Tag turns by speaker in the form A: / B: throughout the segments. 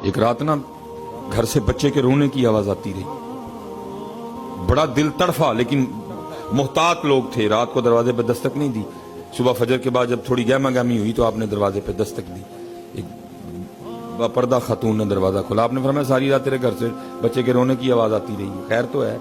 A: ایک رات نا گھر سے بچے کے رونے کی آواز آتی رہی، بڑا دل تڑفا، لیکن محتاط لوگ تھے، رات کو دروازے پہ دستک نہیں دی۔ صبح فجر کے بعد جب تھوڑی گہما گہمی ہوئی تو آپ نے دروازے پہ دستک دی، ایک پردہ خاتون نے دروازہ کھولا۔ آپ نے فرمایا ساری رات تیرے گھر سے بچے کے رونے کی آواز آتی رہی، خیر تو ہے؟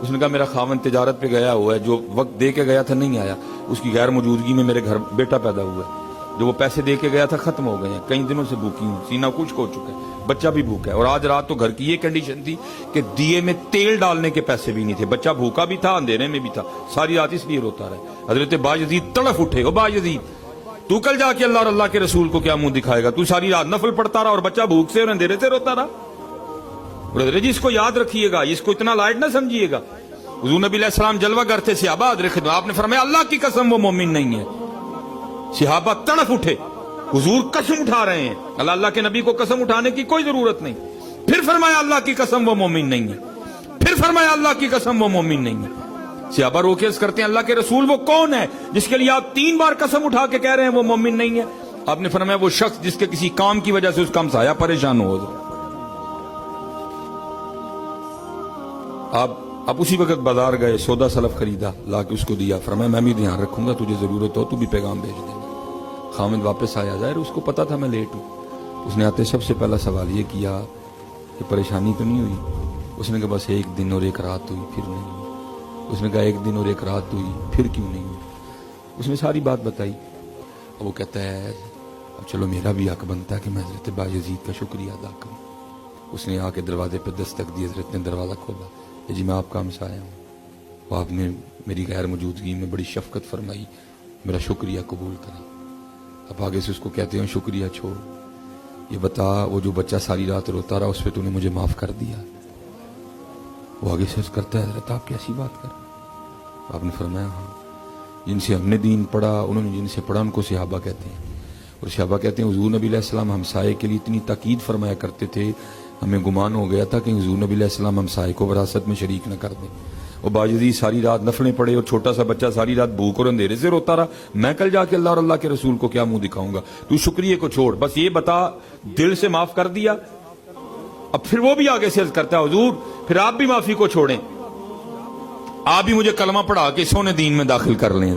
A: اس نے کہا میرا خاوند تجارت پہ گیا ہوا ہے، جو وقت دے کے گیا تھا نہیں آیا، اس کی غیر موجودگی میں میرے گھر بیٹا پیدا ہوا ہے، جو وہ پیسے دے کے گیا تھا ختم ہو گئے ہیں، کئی دنوں سے بھوکی ہوں، سینہ خشک ہو چکا ہے، بچہ بھی بھوکا ہے، اور آج رات تو گھر کی یہ کنڈیشن تھی کہ دیے میں تیل ڈالنے کے پیسے بھی نہیں تھے، بچہ بھوکا بھی تھا، اندھیرے میں بھی تھا، ساری رات اس لیے روتا رہا۔ حضرت باجزید تڑف اٹھے، او باجزید تو کل جا کے اللہ اور اللہ کے رسول کو کیا منہ دکھائے گا؟ تو ساری رات نفل پڑھتا رہا اور بچہ بھوک سے اور اندھیرے سے روتا رہا۔ جی اس کو یاد رکھیے گا، اس کو اتنا لائٹ نہ سمجھیے گا۔ حضور نبی علیہ السلام جلوہ گر تھے، صحابہ ادرک، آپ نے فرمایا اللہ کی قسم وہ مومن نہیں ہے۔ صحابہ تڑف اٹھے، حضور قسم اٹھا رہے ہیں، اللہ کے نبی کو قسم اٹھانے کی کوئی ضرورت نہیں۔ پھر فرمایا اللہ کی قسم وہ مومن نہیں ہے، پھر فرمایا اللہ کی قسم وہ مومن نہیں ہے۔ صحابہ روکیز کرتے ہیں اللہ کے رسول وہ کون ہے جس کے لیے آپ 3 بار قسم اٹھا کے کہہ رہے ہیں وہ مومن نہیں ہے؟ آپ نے فرمایا وہ شخص جس کے کسی کام کی وجہ سے اس کا ہمسایہ پریشان ہو۔ آپ اسی وقت بازار گئے، سودا سلف خریدا، لا کے اس کو دیا، فرمایا میں بھی دھیان رکھوں گا، تجھے ضرورت ہو تو بھی پیغام بھیج دیں۔ خامد واپس آیا، ظاہر اس کو پتا تھا میں لیٹ ہوں، اس نے آتے سب سے پہلا سوال یہ کیا کہ پریشانی تو نہیں ہوئی؟ اس نے کہا بس 1 دن اور 1 رات ہوئی، پھر نہیں ہوئی۔ اس نے کہا 1 دن اور 1 رات ہوئی، پھر کیوں نہیں ہوئی؟ اس نے ساری بات بتائی۔ وہ کہتا ہے اب چلو میرا بھی حق بنتا ہے کہ میں حضرت باجزید کا شکریہ ادا کروں۔ اس نے آ کے دروازے پہ دستک دی، حضرت نے دروازہ کھولا، جی میں آپ کا ہمسایہ ہوں، وہ آپ نے میری غیر موجودگی میں بڑی شفقت فرمائی، میرا شکریہ قبول کریں۔ اب آگے سے اس کو کہتے ہیں شکریہ چھوڑ، یہ بتا وہ جو بچہ ساری رات روتا رہا اس پہ تو نے مجھے معاف کر دیا؟ وہ آگے سے کرتا ہے حضرت آپ کیسی بات کر؟ آپ نے فرمایا ہاں، جن سے ہم نے دین پڑھا انہوں نے جن سے پڑھا ان کو صحابہ کہتے ہیں، اور صحابہ کہتے ہیں حضور نبی علیہ السلام ہمسائے کے لیے اتنی تاکید فرمایا کرتے تھے، ہمیں گمان ہو گیا تھا کہ حضور نبی علیہ السلام ہمسائے کو وراثت میں شریک نہ کر دیں۔ اور باجزید ساری رات نفلیں پڑے اور چھوٹا سا بچہ ساری رات بھوک اور اندھیرے سے روتا رہا، میں کل جا کے اللہ اور اللہ کے رسول کو کیا منہ دکھاؤں گا؟ تو شکریہ کو چھوڑ، بس یہ بتا دل سے معاف کر دیا؟ اب پھر وہ بھی آگے سے عرض کرتا ہے حضور پھر آپ بھی معافی کو چھوڑیں، آپ بھی مجھے کلمہ پڑھا کے سونے دین میں داخل کر لیں۔